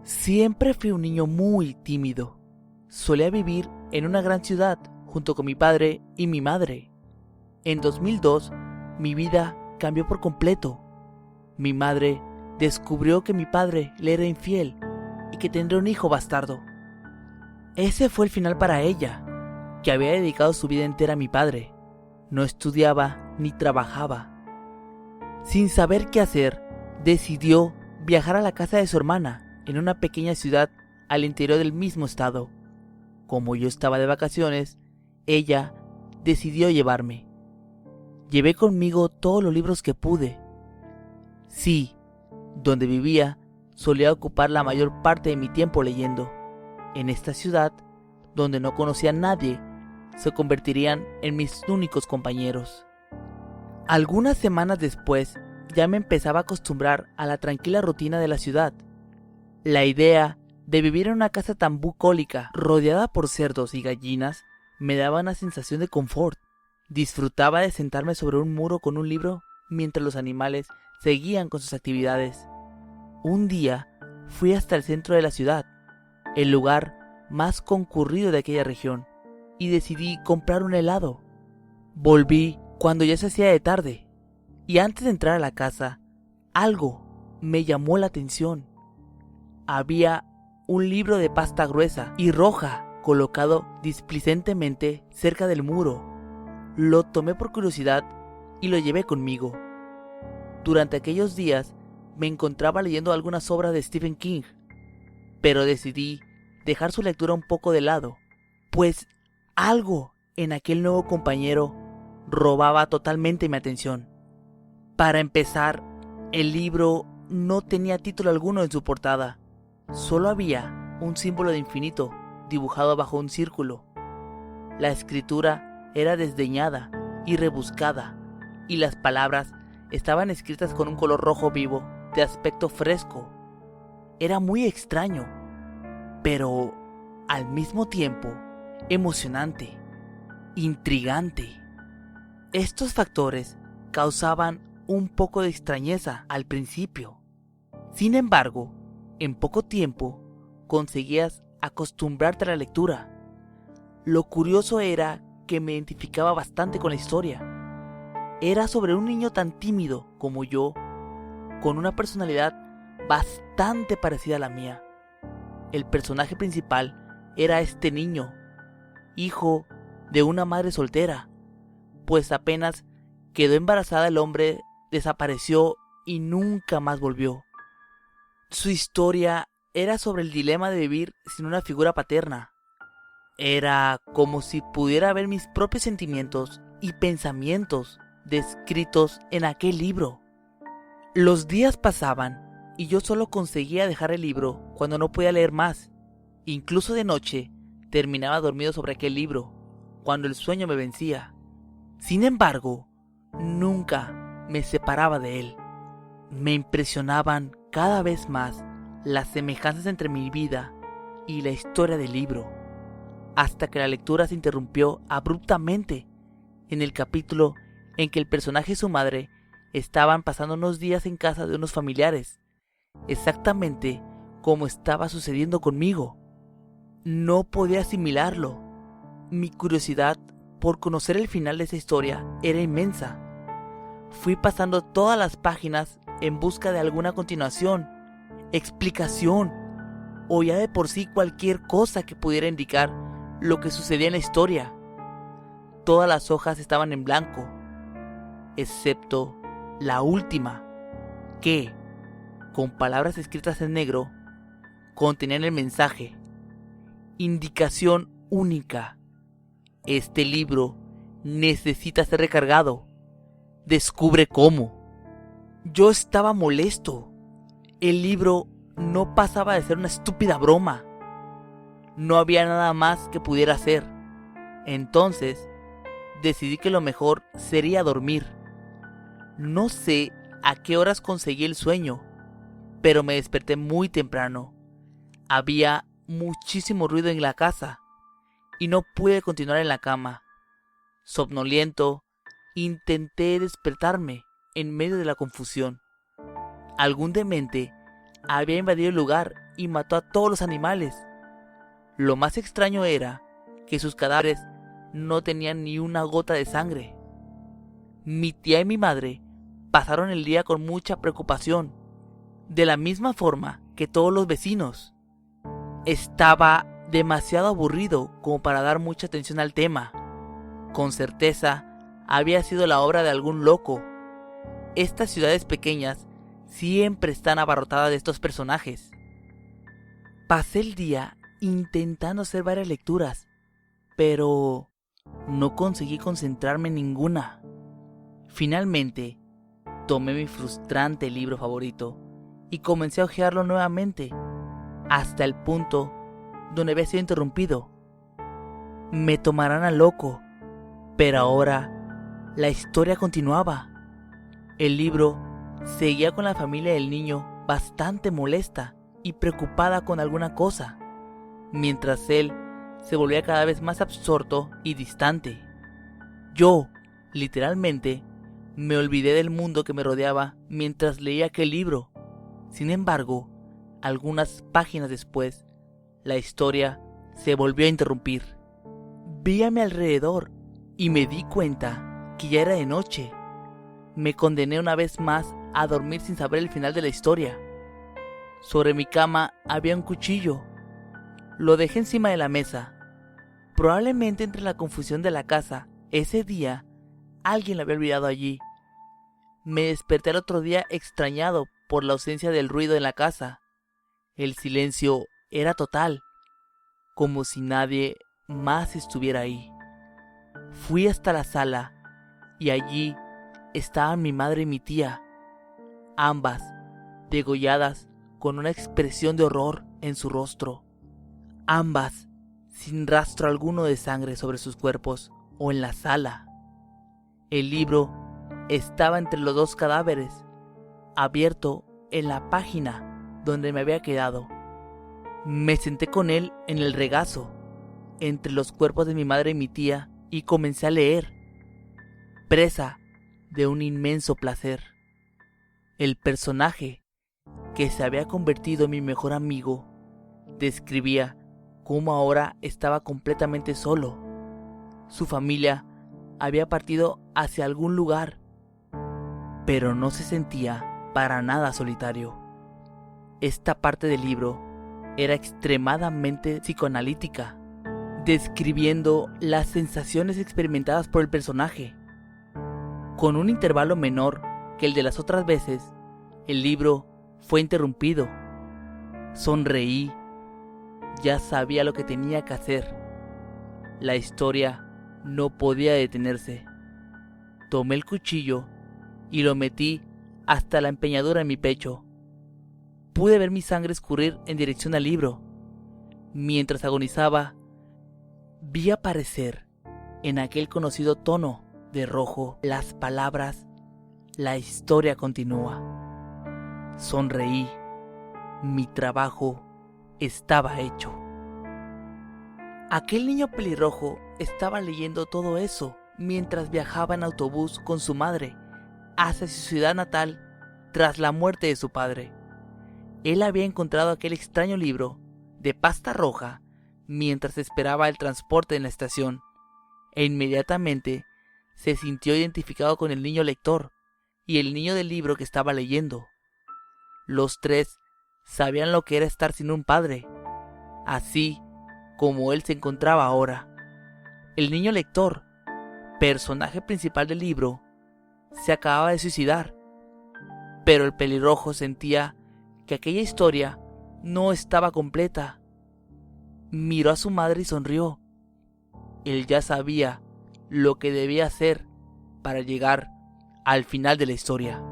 Siempre fui un niño muy tímido. Solía vivir en una gran ciudad junto con mi padre y mi madre. En 2002, mi vida cambió por completo. Mi madre descubrió que mi padre le era infiel y que tendría un hijo bastardo. Ese fue el final para ella, que había dedicado su vida entera a mi padre. No estudiaba ni trabajaba. Sin saber qué hacer, decidió viajar a la casa de su hermana en una pequeña ciudad al interior del mismo estado. Como yo estaba de vacaciones, ella decidió llevarme. Llevé conmigo todos los libros que pude. Sí, donde vivía, solía ocupar la mayor parte de mi tiempo leyendo. En esta ciudad, donde no conocía a nadie, se convertirían en mis únicos compañeros. Algunas semanas después, ya me empezaba a acostumbrar a la tranquila rutina de la ciudad. La idea de vivir en una casa tan bucólica, rodeada por cerdos y gallinas, me daba una sensación de confort. Disfrutaba de sentarme sobre un muro con un libro mientras los animales seguían con sus actividades. Un día fui hasta el centro de la ciudad, el lugar más concurrido de aquella región, y decidí comprar un helado. Volví cuando ya se hacía de tarde, y antes de entrar a la casa, algo me llamó la atención. Había un libro de pasta gruesa y roja colocado displicentemente cerca del muro. Lo tomé por curiosidad y lo llevé conmigo. Durante aquellos días me encontraba leyendo algunas obras de Stephen King, pero decidí dejar su lectura un poco de lado, pues algo en aquel nuevo compañero robaba totalmente mi atención. Para empezar, el libro no tenía título alguno en su portada. Solo había un símbolo de infinito dibujado bajo un círculo. La escritura era desdeñada y rebuscada, y las palabras estaban escritas con un color rojo vivo, de aspecto fresco. Era muy extraño, pero al mismo tiempo emocionante, intrigante. Estos factores causaban un poco de extrañeza al principio. Sin embargo, en poco tiempo conseguías acostumbrarte a la lectura. Lo curioso era que me identificaba bastante con la historia. Era sobre un niño tan tímido como yo, con una personalidad bastante parecida a la mía. El personaje principal era este niño, hijo de una madre soltera, pues apenas quedó embarazada el hombre desapareció y nunca más volvió. Su historia era sobre el dilema de vivir sin una figura paterna. Era como si pudiera ver mis propios sentimientos y pensamientos descritos en aquel libro. Los días pasaban y yo solo conseguía dejar el libro cuando no podía leer más. Incluso de noche terminaba dormido sobre aquel libro, cuando el sueño me vencía. Sin embargo, nunca me separaba de él. Me impresionaban cada vez más las semejanzas entre mi vida y la historia del libro, hasta que la lectura se interrumpió abruptamente en el capítulo en que el personaje y su madre estaban pasando unos días en casa de unos familiares, exactamente como estaba sucediendo conmigo. No podía asimilarlo. Mi curiosidad por conocer el final de esa historia era inmensa. Fui pasando todas las páginas en busca de alguna continuación, explicación, o ya de por sí cualquier cosa que pudiera indicar lo que sucedía en la historia. Todas las hojas estaban en blanco, excepto la última, que, con palabras escritas en negro, contenían el mensaje: indicación única. Este libro necesita ser recargado. Descubre cómo. Yo estaba molesto. El libro no pasaba de ser una estúpida broma. No había nada más que pudiera hacer. Entonces, decidí que lo mejor sería dormir. No sé a qué horas conseguí el sueño, pero me desperté muy temprano. Había muchísimo ruido en la casa y no pude continuar en la cama. Somnoliento, intenté despertarme en medio de la confusión. Algún demente había invadido el lugar y mató a todos los animales. Lo más extraño era que sus cadáveres no tenían ni una gota de sangre. Mi tía y mi madre pasaron el día con mucha preocupación, de la misma forma que todos los vecinos. Estaba demasiado aburrido como para dar mucha atención al tema. Con certeza había sido la obra de algún loco. Estas ciudades pequeñas siempre están abarrotadas de estos personajes. Pasé el día intentando hacer varias lecturas, pero no conseguí concentrarme en ninguna. Finalmente, tomé mi frustrante libro favorito y comencé a hojearlo nuevamente, hasta el punto donde había sido interrumpido. Me tomarán a loco, pero ahora la historia continuaba. El libro seguía con la familia del niño bastante molesta y preocupada con alguna cosa, mientras él se volvía cada vez más absorto y distante. Yo, literalmente, me olvidé del mundo que me rodeaba mientras leía aquel libro. Sin embargo, algunas páginas después, la historia se volvió a interrumpir. Vi a mi alrededor y me di cuenta que ya era de noche. Me condené una vez más a dormir sin saber el final de la historia. Sobre mi cama había un cuchillo. Lo dejé encima de la mesa. Probablemente entre la confusión de la casa, ese día, alguien lo había olvidado allí. Me desperté al otro día extrañado por la ausencia del ruido en la casa. El silencio era total, como si nadie más estuviera ahí. Fui hasta la sala y allí estaban mi madre y mi tía, ambas degolladas con una expresión de horror en su rostro, ambas sin rastro alguno de sangre sobre sus cuerpos o en la sala. El libro estaba entre los dos cadáveres, abierto en la página donde me había quedado. Me senté con él en el regazo, entre los cuerpos de mi madre y mi tía, y comencé a leer, presa de un inmenso placer. El personaje, que se había convertido en mi mejor amigo, describía cómo ahora estaba completamente solo. Su familia había partido hacia algún lugar, pero no se sentía para nada solitario. Esta parte del libro era extremadamente psicoanalítica, describiendo las sensaciones experimentadas por el personaje. Con un intervalo menor que el de las otras veces, el libro fue interrumpido. Sonreí. Ya sabía lo que tenía que hacer. La historia no podía detenerse. Tomé el cuchillo y lo metí hasta la empeñadura en mi pecho. Pude ver mi sangre escurrir en dirección al libro. Mientras agonizaba, vi aparecer en aquel conocido tono de rojo las palabras: la historia continúa. Sonreí. Mi trabajo estaba hecho. Aquel niño pelirrojo estaba leyendo todo eso mientras viajaba en autobús con su madre hacia su ciudad natal tras la muerte de su padre. Él había encontrado aquel extraño libro de pasta roja mientras esperaba el transporte en la estación, e inmediatamente se sintió identificado con el niño lector y el niño del libro que estaba leyendo. Los tres sabían lo que era estar sin un padre, así como él se encontraba ahora. El niño lector, personaje principal del libro, se acababa de suicidar, pero el pelirrojo sentía que aquella historia no estaba completa. Miró a su madre y sonrió. Él ya sabía lo que debía hacer para llegar al final de la historia.